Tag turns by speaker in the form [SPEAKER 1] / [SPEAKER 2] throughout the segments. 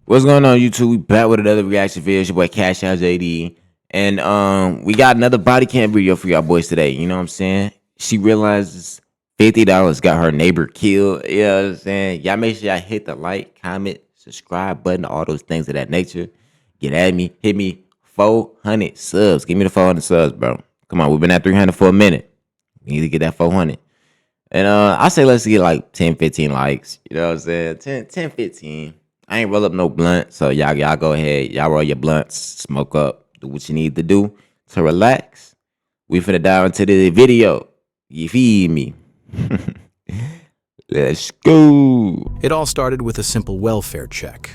[SPEAKER 1] What's going on, YouTube? We back with another reaction video. It's your boy Cash Out JD. And we got another body cam video for y'all boys today. You know what I'm saying? She realizes $50 got her neighbor killed. You know what I'm saying? Y'all make sure y'all hit the like, comment, subscribe button, all those things of that nature. Get at me. Hit me 400 subs. Give me the 400 subs, bro. Come on, we've been at 300 for a minute. We need to get that 400. And I say let's get like 10, 15 likes. You know what I'm saying? 10, 15. I ain't roll up no blunt, so y'all go ahead. Y'all roll your blunts, smoke up, do what you need to do to relax. We finna dive into the video. You feed me? Let's go.
[SPEAKER 2] It all started with a simple welfare check.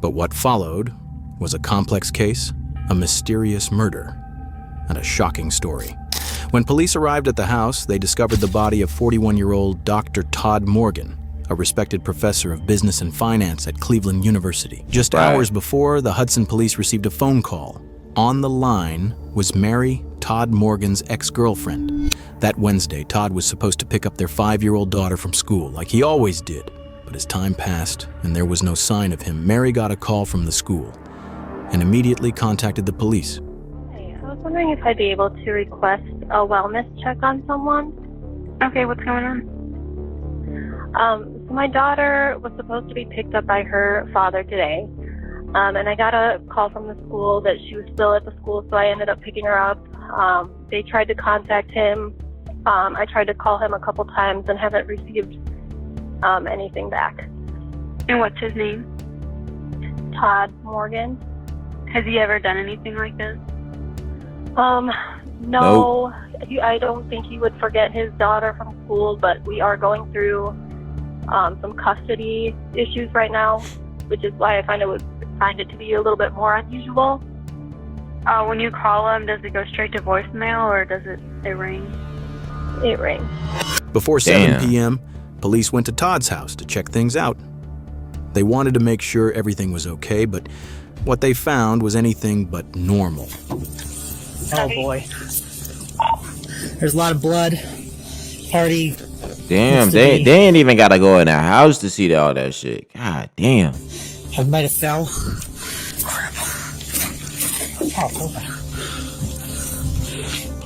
[SPEAKER 2] But what followed was a complex case, a mysterious murder, and a shocking story. When police arrived at the house, they discovered the body of 41-year-old Dr. Todd Morgan, a respected professor of business and finance at Cleveland University. Just hours before, the Hudson police received a phone call. On the line was Mary, Todd Morgan's ex-girlfriend. That Wednesday, Todd was supposed to pick up their 5-year-old daughter from school, like he always did. But as time passed and there was no sign of him, Mary got a call from the school and immediately contacted the police.
[SPEAKER 3] Hey, I was wondering if I'd be able to request a wellness check on someone.
[SPEAKER 4] Okay, what's going on?
[SPEAKER 3] So my daughter was supposed to be picked up by her father today, and I got a call from the school that she was still at the school, so I ended up picking her up. They tried to contact him. I tried to call him a couple times and haven't received anything back.
[SPEAKER 4] And what's his name?
[SPEAKER 3] Todd Morgan.
[SPEAKER 4] Has he ever done anything like this?
[SPEAKER 3] No. I don't think he would forget his daughter from school, but we are going through some custody issues right now, which is why I find it to be a little bit more unusual.
[SPEAKER 4] When you call him, does it go straight to voicemail or does it ring?
[SPEAKER 3] It rings.
[SPEAKER 2] Before 7 p.m., police went to Todd's house to check things out. They wanted to make sure everything was okay, but what they found was anything but normal.
[SPEAKER 5] Oh boy. There's a lot of blood. Party.
[SPEAKER 1] Damn, they ain't even gotta go in their house to see all that shit. God damn.
[SPEAKER 5] I might have fell. Crap.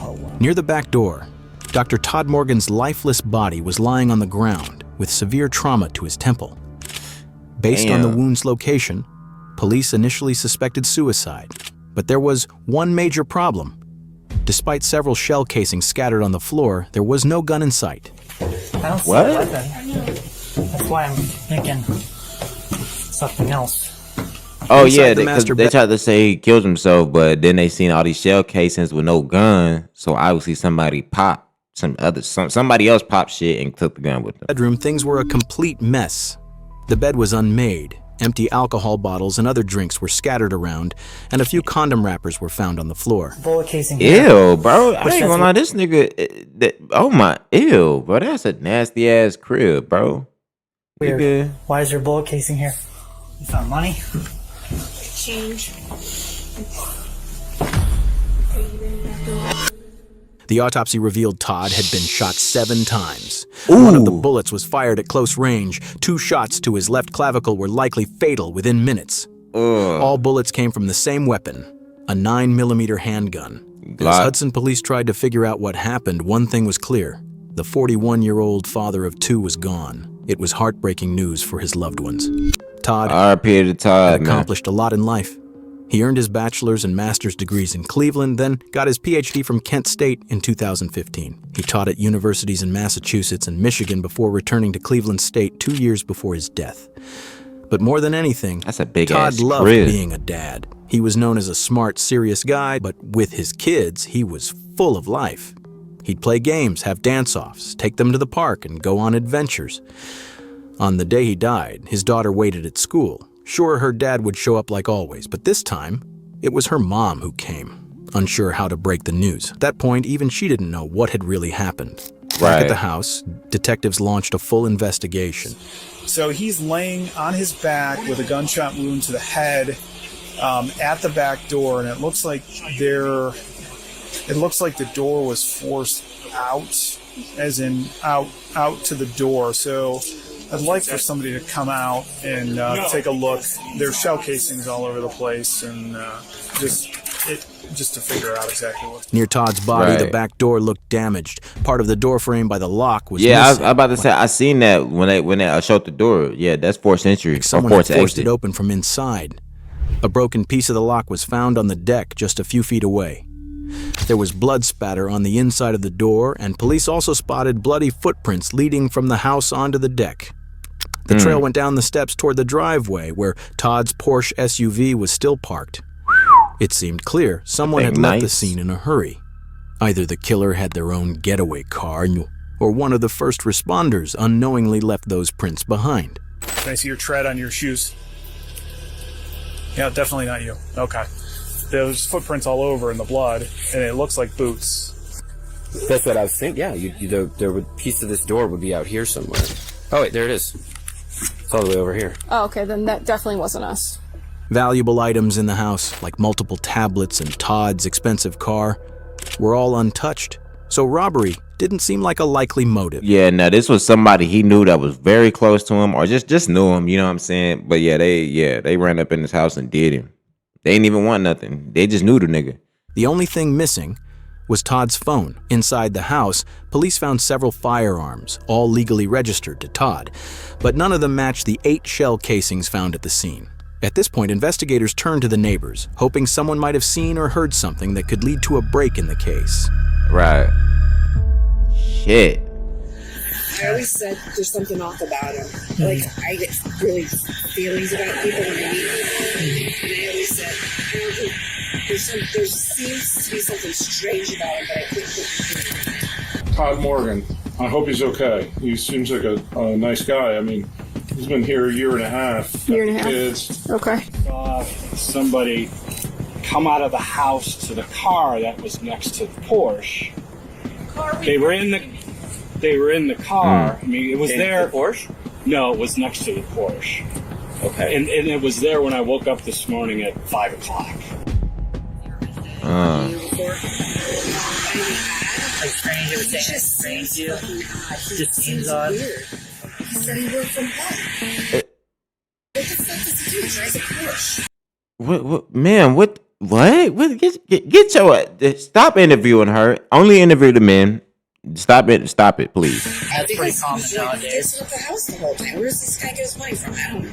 [SPEAKER 5] Oh, wow.
[SPEAKER 2] Near the back door, Dr. Todd Morgan's lifeless body was lying on the ground with severe trauma to his temple. Based on the wound's location, police initially suspected suicide, but there was one major problem. Despite several shell casings scattered on the floor, there was no gun in sight.
[SPEAKER 5] I don't see a weapon. That's why I'm thinking something else.
[SPEAKER 1] Oh yeah, they tried to say he killed himself, but then they seen all these shell casings with no gun, so obviously somebody somebody else popped shit and took the gun with them.
[SPEAKER 2] Bedroom, things were a complete mess. The bed was unmade. Empty alcohol bottles and other drinks were scattered around, and a few condom wrappers were found on the floor.
[SPEAKER 5] Bullet casing here.
[SPEAKER 1] Ew, bro. I ain't gonna lie, this nigga, oh my, ew, bro. That's a nasty ass crib, bro.
[SPEAKER 5] Weird.
[SPEAKER 1] Nigga.
[SPEAKER 5] Why is there bullet casing here? You found money?
[SPEAKER 4] Change.
[SPEAKER 2] The autopsy revealed Todd had been shot 7 times.
[SPEAKER 1] Ooh.
[SPEAKER 2] One of the bullets was fired at close range. 2 shots to his left clavicle were likely fatal within minutes. All bullets came from the same weapon, a 9mm handgun. As Hudson police tried to figure out what happened, one thing was clear. The 41-year-old father of 2 was gone. It was heartbreaking news for his loved ones. Todd had accomplished a lot in life. He earned his bachelor's and master's degrees in Cleveland, then got his PhD from Kent State in 2015. He taught at universities in Massachusetts and Michigan before returning to Cleveland State 2 years before his death. But more than anything, Todd loved being a dad. He was known as a smart, serious guy, but with his kids, he was full of life. He'd play games, have dance-offs, take them to the park, and go on adventures. On the day he died, his daughter waited at school. Sure, her dad would show up like always, but this time, it was her mom who came, unsure how to break the news. At that point, even she didn't know what had really happened. Back at the house, detectives launched a full investigation.
[SPEAKER 6] So he's laying on his back with a gunshot wound to the head at the back door, and it looks like the door was forced out, as in out to the door. So I'd like for somebody to come out and take a look. There's shell casings all over the place, and just to figure out exactly what's
[SPEAKER 2] Near Todd's body, the
[SPEAKER 1] Right.
[SPEAKER 2] back door looked damaged. Part of the door frame by the lock was
[SPEAKER 1] Yeah, I
[SPEAKER 2] missing.
[SPEAKER 1] was about to say I seen that when they showed the door. Yeah, that's 4th century or
[SPEAKER 2] Someone had
[SPEAKER 1] 4th
[SPEAKER 2] forced
[SPEAKER 1] exit.
[SPEAKER 2] it open from inside. A broken piece of the lock was found on the deck just a few feet away. There was blood spatter on the inside of the door, and police also spotted bloody footprints leading from the house onto the deck. The trail went down the steps toward the driveway where Todd's Porsche SUV was still parked. It seemed clear someone had left the
[SPEAKER 1] Nice.
[SPEAKER 2] scene in a hurry. Either the killer had their own getaway car, or one of the first responders unknowingly left those prints behind.
[SPEAKER 6] Can I see your tread on your shoes? Yeah, definitely not you. Okay. There's footprints all over in the blood, and it looks like boots.
[SPEAKER 7] That's what I was thinking. Yeah, there would piece of this door would be out here somewhere. Oh wait, there it is. It's all the way over here.
[SPEAKER 8] Oh, okay, then that definitely wasn't us.
[SPEAKER 2] Valuable items in the house, like multiple tablets and Todd's expensive car, were all untouched. So robbery didn't seem like a likely motive.
[SPEAKER 1] Yeah, now this was somebody he knew that was very close to him, or just knew him. You know what I'm saying? But they ran up in his house and did him. They didn't even want nothing. They just knew the nigga.
[SPEAKER 2] The only thing missing was Todd's phone. Inside the house, police found several firearms, all legally registered to Todd, but none of them matched the 8 shell casings found at the scene. At this point, investigators turned to the neighbors, hoping someone might have seen or heard something that could lead to a break in the case.
[SPEAKER 1] Right. Shit.
[SPEAKER 9] I always said there's something off about him. Like, I get really feelings about people when I meet them. And I always said, I don't think there seems to be something strange about him, but I couldn't.
[SPEAKER 10] Todd Morgan. I hope he's okay. He seems like a nice guy. I mean, he's been here a year and a half.
[SPEAKER 8] Year and a half?
[SPEAKER 10] Kids.
[SPEAKER 8] Okay.
[SPEAKER 5] Somebody come out of the house to the car that was next to the Porsche. They were in the car. I mean, it was there.
[SPEAKER 7] The Porsche?
[SPEAKER 5] No, it was next to the Porsche.
[SPEAKER 7] Okay.
[SPEAKER 5] And it was there when I woke up this morning at 5 o'clock.
[SPEAKER 9] Just seems odd. He said he worked from home. What the fuck does he do? He drives a Porsche.
[SPEAKER 1] What man? What? Get your stop interviewing her. Only interview the men. Stop it, please.
[SPEAKER 9] That's pretty common nowadays. He's at the house the whole time. Where does this guy get his money from? I don't know.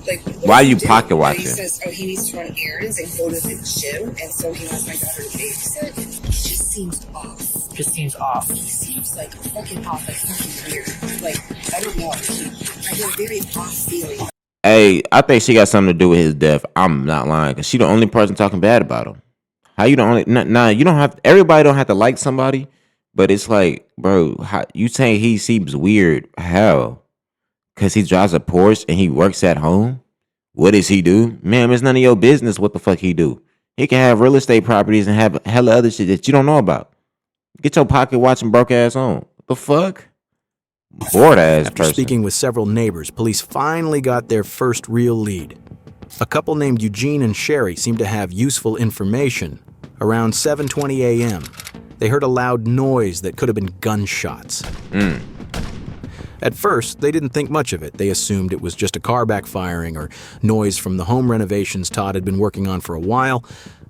[SPEAKER 9] Like,
[SPEAKER 1] Why are
[SPEAKER 9] does
[SPEAKER 1] you
[SPEAKER 9] he do?
[SPEAKER 1] pocket
[SPEAKER 9] He
[SPEAKER 1] watching?
[SPEAKER 9] says, he needs to run errands and go to the gym, and so he wants my daughter to babysit. It just seems off.
[SPEAKER 5] Just seems off.
[SPEAKER 9] He seems like fucking off, like fucking weird. Like, I don't know. I get a very off feeling.
[SPEAKER 1] Hey, I think she got something to do with his death. I'm not lying, cause she the only person talking bad about him. How you the only? Nah, you don't have. Everybody don't have to like somebody, but it's like, bro, how, you saying he seems weird? How? Cause he drives a Porsche and he works at home. What does he do, ma'am? It's none of your business what the fuck he do. He can have real estate properties and have hella other shit that you don't know about. Get your pocket watching broke ass on. What the fuck? Bored ass
[SPEAKER 2] After
[SPEAKER 1] person.
[SPEAKER 2] speaking with several neighbors, police finally got their first real lead. A couple named Eugene and Sherry seemed to have useful information. Around 7:20 a.m., they heard a loud noise that could have been gunshots. At first, they didn't think much of it. They assumed it was just a car backfiring or noise from the home renovations Todd had been working on for a while.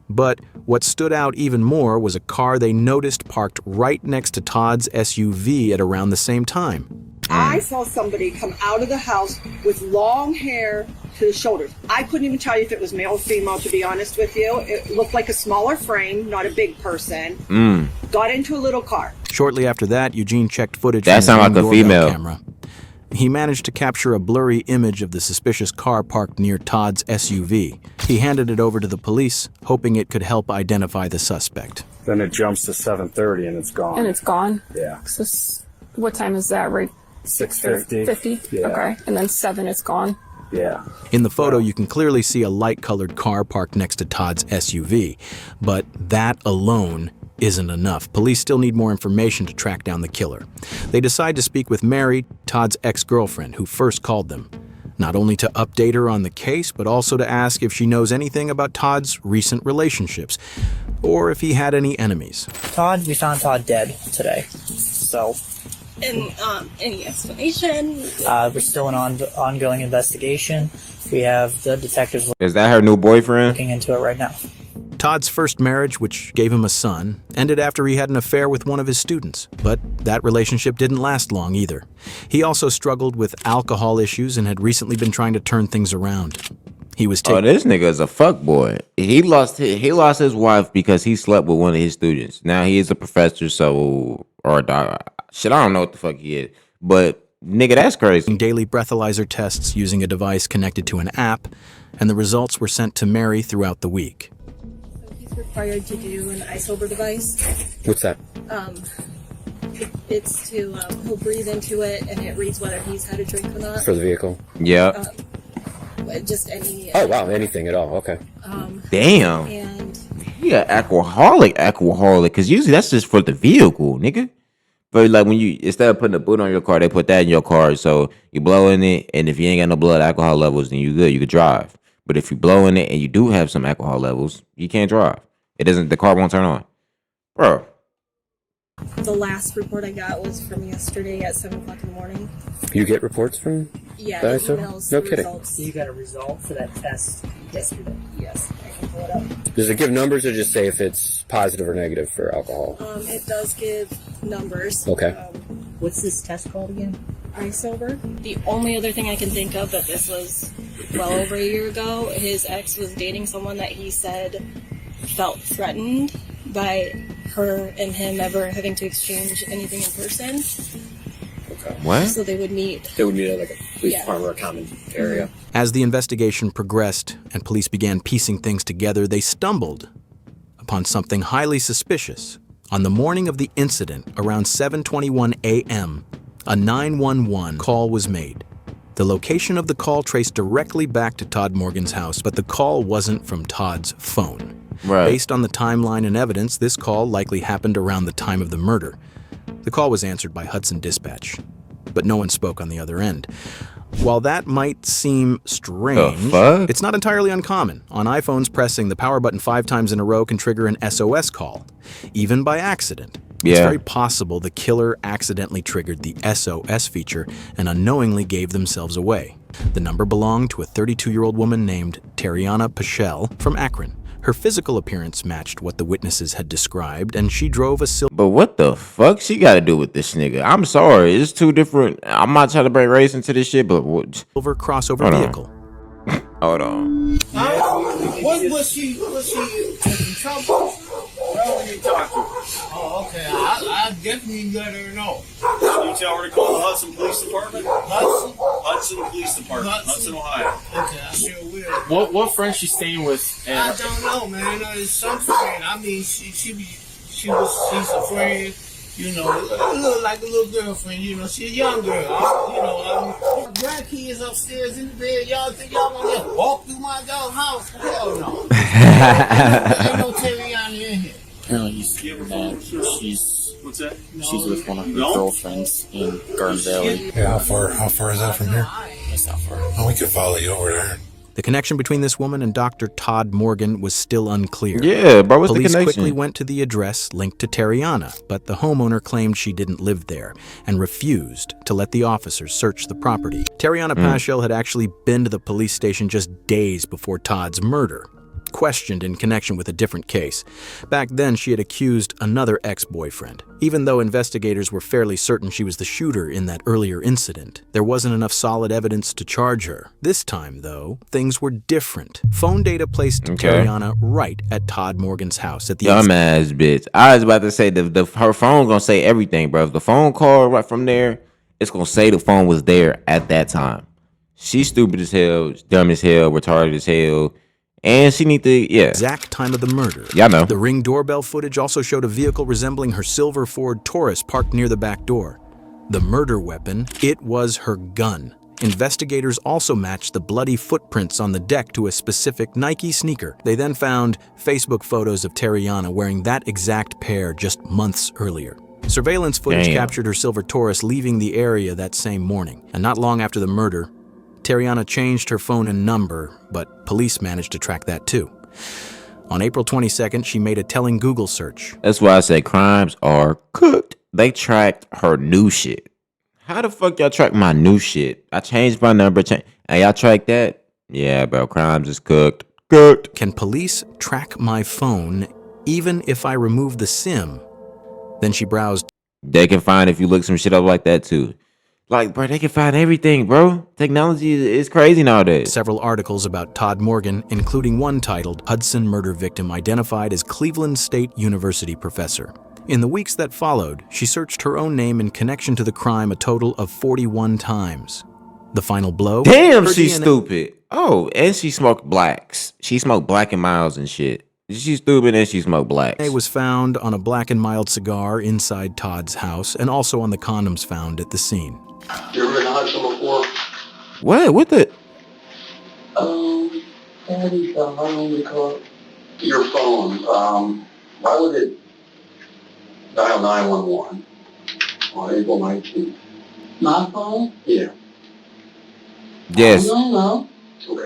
[SPEAKER 2] But what stood out even more was a car they noticed parked right next to Todd's SUV at around the same time.
[SPEAKER 9] I saw somebody come out of the house with long hair to the shoulders. I couldn't even tell you if it was male or female, to be honest with you. It looked like a smaller frame, not a big person. Got into a little car.
[SPEAKER 2] Shortly after that, Eugene checked footage
[SPEAKER 1] That
[SPEAKER 2] from
[SPEAKER 1] sound
[SPEAKER 2] his
[SPEAKER 1] like a
[SPEAKER 2] own doorbell
[SPEAKER 1] female.
[SPEAKER 2] camera. He managed to capture a blurry image of the suspicious car parked near Todd's SUV. He handed it over to the police, hoping it could help identify the suspect.
[SPEAKER 5] Then it jumps to 7:30 and it's gone.
[SPEAKER 8] And it's gone?
[SPEAKER 5] Yeah.
[SPEAKER 8] So what time is that, right?
[SPEAKER 5] 6:50.
[SPEAKER 8] 50?
[SPEAKER 5] Yeah.
[SPEAKER 8] Okay. And then 7, it's gone?
[SPEAKER 5] Yeah.
[SPEAKER 2] In the photo, you can clearly see a light-colored car parked next to Todd's SUV. But that alone isn't enough. Police still need more information to track down the killer. They decide to speak with Mary, Todd's ex-girlfriend, who first called them. Not only to update her on the case, but also to ask if she knows anything about Todd's recent relationships, or if he had any enemies.
[SPEAKER 11] We found Todd dead today. So And any explanation?
[SPEAKER 12] We're still in ongoing investigation. We have the detectives
[SPEAKER 1] Is that her new boyfriend?
[SPEAKER 12] looking into it right now.
[SPEAKER 2] Todd's first marriage, which gave him a son, ended after he had an affair with one of his students. But that relationship didn't last long either. He also struggled with alcohol issues and had recently been trying to turn things around. He was
[SPEAKER 1] Oh, this nigga is a fuck boy. He lost his wife because he slept with one of his students. Now he is a professor, or a doctor. Shit, I don't know what the fuck he is. But nigga, that's crazy.
[SPEAKER 2] Daily breathalyzer tests using a device connected to an app, and the results were sent to Mary throughout the week.
[SPEAKER 11] He's required to do an iSober device.
[SPEAKER 7] What's that?
[SPEAKER 11] It's to, he'll breathe into it and it reads whether he's had a drink or not.
[SPEAKER 7] For the vehicle?
[SPEAKER 1] Yeah.
[SPEAKER 11] Just any.
[SPEAKER 7] Oh, wow, anything at all. Okay.
[SPEAKER 1] Damn.
[SPEAKER 11] And
[SPEAKER 1] Yeah, alcoholic, because usually that's just for the vehicle, nigga. But like when you, instead of putting a boot on your car, they put that in your car. So you blow in it, and if you ain't got no blood alcohol levels, then you good, you could drive. But if you blow in it and you do have some alcohol levels, you can't drive. The car won't turn on. Bro.
[SPEAKER 11] the last report I got was from yesterday at 7 o'clock in the morning.
[SPEAKER 7] You get reports from?
[SPEAKER 11] Yeah,
[SPEAKER 7] that
[SPEAKER 11] it
[SPEAKER 7] ISO?
[SPEAKER 11] emails
[SPEAKER 7] No
[SPEAKER 11] the
[SPEAKER 7] kidding.
[SPEAKER 11] results.
[SPEAKER 12] You got a result for that test yesterday?
[SPEAKER 11] Yes, I can pull it up.
[SPEAKER 7] Does it give numbers or just say if it's positive or negative for alcohol?
[SPEAKER 11] It does give numbers.
[SPEAKER 7] Okay.
[SPEAKER 12] What's this test called again?
[SPEAKER 11] iSober. The only other thing I can think of, but this was well over a year ago, his ex was dating someone that he said felt threatened by her and him ever having to exchange anything in person.
[SPEAKER 7] Okay.
[SPEAKER 1] What?
[SPEAKER 11] So they would meet.
[SPEAKER 7] They would meet at like a police department or a common area.
[SPEAKER 2] As the investigation progressed and police began piecing things together, they stumbled upon something highly suspicious. On the morning of the incident, around 7:21 a.m., a 911 call was made. The location of the call traced directly back to Todd Morgan's house, but the call wasn't from Todd's phone.
[SPEAKER 1] Right.
[SPEAKER 2] Based on the timeline and evidence, this call likely happened around the time of the murder. The call was answered by Hudson Dispatch, but no one spoke on the other end. While that might seem strange, it's not entirely uncommon. On iPhones, pressing the power button 5 times in a row can trigger an SOS call, even by accident. It's
[SPEAKER 1] Yeah.
[SPEAKER 2] very possible the killer accidentally triggered the SOS feature and unknowingly gave themselves away. The number belonged to a 32-year-old woman named Terriana Pichel from Akron. Her physical appearance matched what the witnesses had described, and she drove a silver.
[SPEAKER 1] But what the fuck she got to do with this nigga? I'm sorry, it's two different. I'm not trying to bring race into this shit, but what?
[SPEAKER 2] Silver crossover
[SPEAKER 1] Hold on.
[SPEAKER 2] vehicle.
[SPEAKER 1] Hold on.
[SPEAKER 13] What was she in trouble? Well, when you talk to her. Oh, okay. I definitely let her know.
[SPEAKER 14] You tell her to call the Hudson Police Department? Hudson Police Department, Hudson, Ohio.
[SPEAKER 13] Okay, I sure will.
[SPEAKER 14] What friend she's staying with?
[SPEAKER 13] I don't know, man. It's some friend. I mean, she's a friend. You know, look like a little girlfriend. You know, she's a young girl. Grandkids upstairs in the bed. Y'all think y'all gonna just walk through my dog's house? Hell no. Ain't no Terriana in here.
[SPEAKER 14] Apparently he's she's with one of her girlfriends in Garden Valley.
[SPEAKER 15] Yeah, how far is that from here?
[SPEAKER 14] That's not far.
[SPEAKER 15] Oh, we could follow you over there.
[SPEAKER 2] The connection between this woman and Dr. Todd Morgan was still unclear.
[SPEAKER 1] Yeah, bro, what's the
[SPEAKER 2] Police
[SPEAKER 1] connection?
[SPEAKER 2] quickly went to the address linked to Terriana, but the homeowner claimed she didn't live there and refused to let the officers search the property. Terriana Paschal had actually been to the police station just days before Todd's murder, questioned in connection with a different case. Back then, she had accused another ex-boyfriend. Even though investigators were fairly certain she was the shooter in that earlier incident, there wasn't enough solid evidence to charge her. This time, though, things were different. Phone data placed Terriana right at Todd Morgan's house at the
[SPEAKER 1] Dumbass bitch. I was about to say her phone gonna say everything, bro. If the phone call right from there, it's gonna say the phone was there at that time. She's stupid as hell, dumb as hell, retarded as hell. And she need to,
[SPEAKER 2] exact time of the murder.
[SPEAKER 1] Yeah, I know.
[SPEAKER 2] The Ring doorbell footage also showed a vehicle resembling her silver Ford Taurus parked near the back door. The murder weapon, it was her gun. Investigators also matched the bloody footprints on the deck to a specific Nike sneaker. They then found Facebook photos of Terriana wearing that exact pair just months earlier. Surveillance footage captured her silver Taurus leaving the area that same morning. And not long after the murder, Terriana changed her phone and number, but police managed to track that too. On April 22nd, she made a telling Google search.
[SPEAKER 1] That's why I said crimes are cooked. They tracked her new shit. How the fuck y'all track my new shit? I changed my number. And y'all track that? Yeah, bro. Crimes is cooked. Cooked.
[SPEAKER 2] Can police track my phone even if I remove the SIM? Then she browsed.
[SPEAKER 1] They can find if you look some shit up like that too. Like, bro, they can find everything, bro. Technology is crazy nowadays.
[SPEAKER 2] Several articles about Todd Morgan, including one titled Hudson Murder Victim Identified as Cleveland State University Professor. In the weeks that followed, she searched her own name in connection to the crime a total of 41 times. The final blow?
[SPEAKER 1] Damn, she's stupid. Oh, and she smoked blacks. She smoked Black and Milds and shit. She's stupid and she smoked blacks.
[SPEAKER 2] DNA was found on a Black and Mild cigar inside Todd's house and also on the condoms found at the scene.
[SPEAKER 16] You ever been to Hudson before?
[SPEAKER 1] What? What the?
[SPEAKER 16] Daddy stuff, I don't recall. Your phone, why would it dial 911 on April 19th? My phone? Yeah.
[SPEAKER 1] Yes.
[SPEAKER 16] No.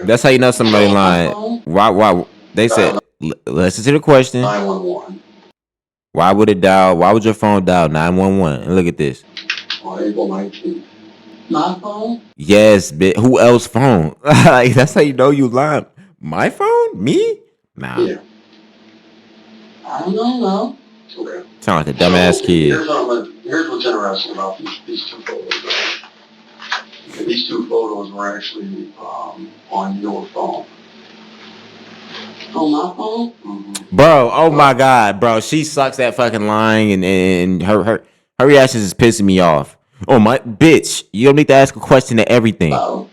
[SPEAKER 1] That's how you know somebody lying. Why? They said, listen to the question.
[SPEAKER 16] 911.
[SPEAKER 1] Why would it dial? Why would your phone dial 911? And look at this.
[SPEAKER 16] On April 19th. My phone?
[SPEAKER 1] Yes, bitch. Who else phone? Like, that's how you know you lying. My phone? Me? Nah.
[SPEAKER 16] Yeah. I don't know. Okay.
[SPEAKER 1] Sound like a dumbass kid.
[SPEAKER 16] Here's what's interesting about these two photos. Right? Okay, these two photos were actually on your phone. On my phone? Mm-hmm.
[SPEAKER 1] Bro, oh my God, bro. She sucks at fucking lying and her reactions is pissing me off. Oh my bitch, you don't need to ask a question to everything.
[SPEAKER 16] Oh.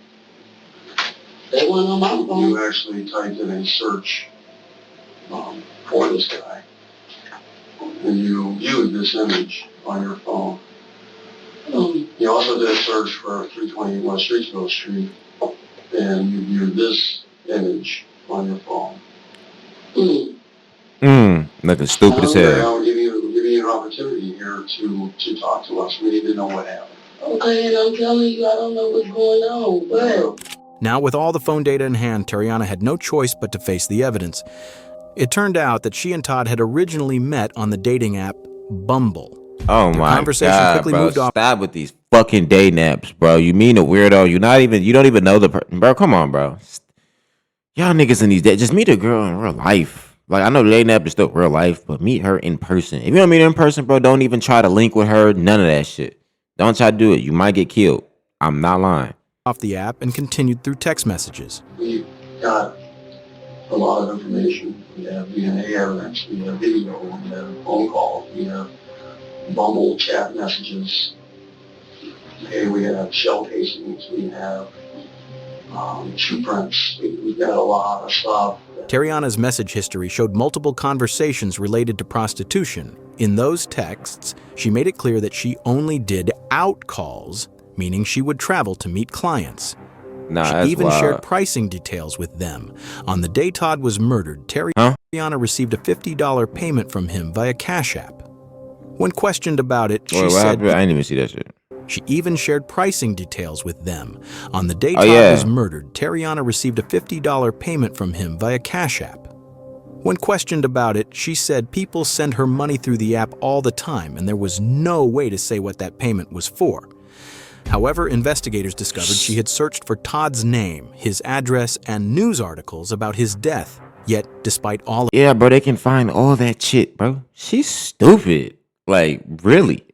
[SPEAKER 16] They went on my phone. You actually typed in a search for this guy. And you viewed this image on your phone. You also did a search for 320 West Streetsville Street, and you viewed this image on your phone.
[SPEAKER 1] Looking stupid as hell.
[SPEAKER 16] I'm giving you an opportunity here to talk to us. We need to know what happened. Okay, and I'm telling you, I don't know what's going on. Well.
[SPEAKER 2] Now, with all the phone data in hand, Tariana had no choice but to face the evidence. It turned out that she and Todd had originally met on the dating app Bumble.
[SPEAKER 1] Oh my
[SPEAKER 2] conversation
[SPEAKER 1] God,
[SPEAKER 2] quickly
[SPEAKER 1] bro.
[SPEAKER 2] moved off.
[SPEAKER 1] Stop with these fucking dating apps, bro. You mean a weirdo. You don't even know the person. Bro, come on, bro. Y'all niggas in these days, just meet a girl in real life. Like, I know the dating app is still real life, but meet her in person. If you don't meet her in person, bro, don't even try to link with her. None of that shit. Don't try to do it. You might get killed. I'm not lying.
[SPEAKER 2] Off the app and continued through text messages.
[SPEAKER 16] We got a lot of information. We have DNA evidence, we have video, we have phone calls, we have Bumble chat messages. Okay, we have shell casings, we have shoe prints. We've got a lot of stuff.
[SPEAKER 2] Tariana's message history showed multiple conversations related to prostitution. In those texts, she made it clear that she only did out calls, meaning she would travel to meet clients.
[SPEAKER 1] Nah,
[SPEAKER 2] she even
[SPEAKER 1] wild.
[SPEAKER 2] shared pricing details with them. On the day Todd was murdered, Tariana received a $50 payment from him via Cash App. When questioned about it, she said...
[SPEAKER 1] I didn't even see that shit.
[SPEAKER 2] She even shared pricing details with them. On the day Todd was murdered, Tariana received a $50 payment from him via Cash App. When questioned about it, she said people send her money through the app all the time, and there was no way to say what that payment was for. However, investigators discovered she had searched for Todd's name, his address, and news articles about his death. Yet, despite all of
[SPEAKER 1] Yeah, bro, they can find all that shit, bro. She's stupid. Like, really.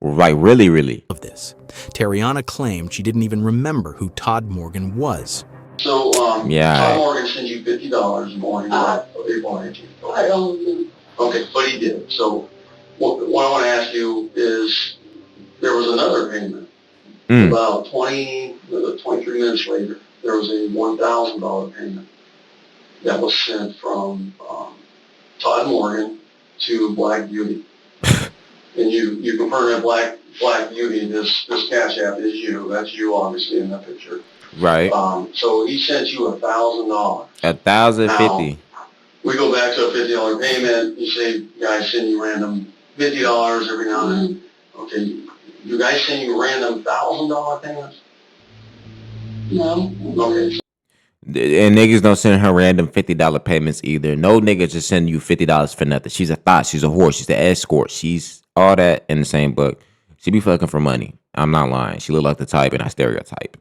[SPEAKER 1] Like, really.
[SPEAKER 2] Of this, Tariana claimed she didn't even remember who Todd Morgan was.
[SPEAKER 16] So, Todd Morgan sent you $50 morning of April 19th. I don't. Okay, but he did. So, what I want to ask you is, there was another payment. About 23 minutes later, there was a $1,000 payment that was sent from Todd Morgan to Black Beauty. And you confirm that Black Beauty, this Cash App is you. That's you, obviously, in that picture.
[SPEAKER 1] Right.
[SPEAKER 16] So he sent you $1,000.
[SPEAKER 1] $1,050.
[SPEAKER 16] We go back to a $50 payment. You say, guys send you random $50 every now and then. Okay. You guys send you random $1,000 payments? No. Okay.
[SPEAKER 1] And niggas don't send her random $50 payments either. No nigga just send you $50 for nothing. She's a thought. She's a whore. She's the escort. She's all that in the same book. She be fucking for money. I'm not lying. She look like the type, and I stereotype.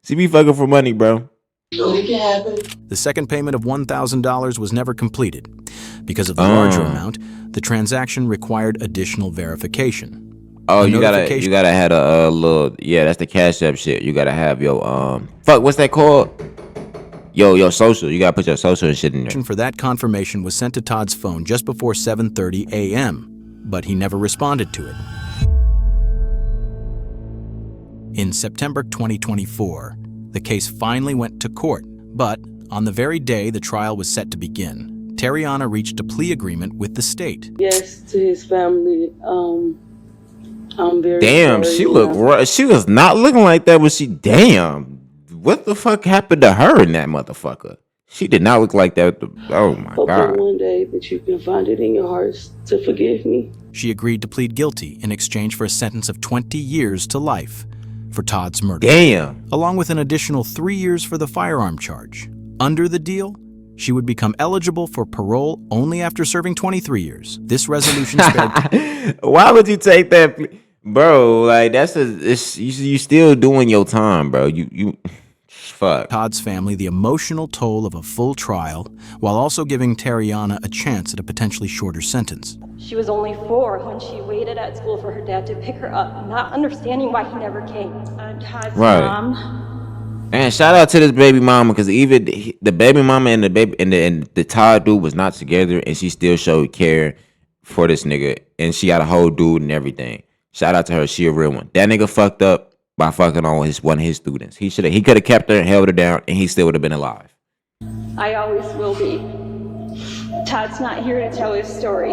[SPEAKER 1] She be fucking for money, bro.
[SPEAKER 2] The second payment of $1,000 was never completed. Because of the larger amount, the transaction required additional verification.
[SPEAKER 1] Oh, you gotta have a little, yeah, that's the Cash App shit. You gotta have your what's that called? Your social. You gotta put your social and shit in there.
[SPEAKER 2] For that confirmation was sent to Todd's phone just before 7:30 a.m., but he never responded to it. In September 2024, the case finally went to court, but on the very day the trial was set to begin, Terriana reached a plea agreement with the state.
[SPEAKER 17] Yes, to his family. I'm very
[SPEAKER 1] damn,
[SPEAKER 17] sorry,
[SPEAKER 1] she looked. She was not looking like that. Was she? Damn, what the fuck happened to her in that motherfucker? She did not look like that. Oh my
[SPEAKER 17] Hoping
[SPEAKER 1] god.
[SPEAKER 17] one day that you can find it in your hearts to forgive me.
[SPEAKER 2] She agreed to plead guilty in exchange for a sentence of 20 years to life for Todd's murder.
[SPEAKER 1] Damn.
[SPEAKER 2] Along with an additional 3 years for the firearm charge. Under the deal, she would become eligible for parole only after serving 23 years. This resolution spared.
[SPEAKER 1] Why would you take that, bro? Like you still doing your time, bro. You fuck.
[SPEAKER 2] Todd's family the emotional toll of a full trial, while also giving Terriana a chance at a potentially shorter sentence.
[SPEAKER 18] She was only 4 when she waited at school for her dad to pick her up, not understanding why he never came. Todd's mom.
[SPEAKER 1] Man, shout out to this baby mama, because even the baby mama and the baby and the Todd dude was not together, and she still showed care for this nigga, and she got a whole dude and everything. Shout out to her, she a real one. That nigga fucked up by fucking on one of his students. He could have kept her and held her down, and he still would have been alive.
[SPEAKER 18] I always will be. Todd's not here to tell his story.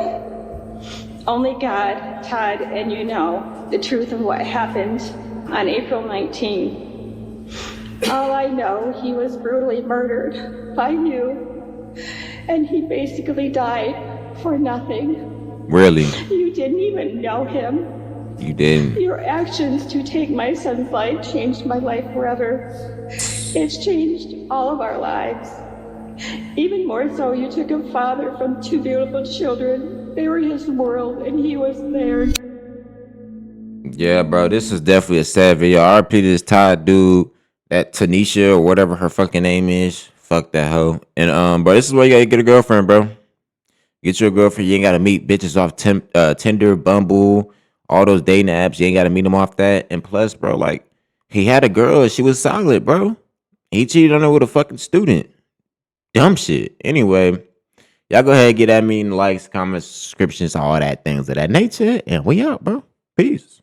[SPEAKER 18] Only God, Todd, and you know the truth of what happened on April 19. All I know, he was brutally murdered by you, and he basically died for nothing.
[SPEAKER 1] Really?
[SPEAKER 18] You didn't even know him.
[SPEAKER 1] You didn't.
[SPEAKER 18] Your actions to take my son's life changed my life forever. It's changed all of our lives. Even more so, you took a father from 2 beautiful children. They were his world, and he was theirs.
[SPEAKER 1] Yeah, bro, this is definitely a sad video. RP to this Todd dude, that Tanisha or whatever her fucking name is. Fuck that hoe. And bro, this is where you gotta get a girlfriend, bro. Get you a girlfriend. You ain't gotta meet bitches off Tinder, Bumble, all those dating apps. You ain't gotta meet them off that. And plus, bro, like, he had a girl and she was solid, bro. He cheated on her with a fucking student. Dumb shit. Anyway, y'all go ahead and get at me in likes, comments, subscriptions, all that things of that nature. And we out, bro. Peace.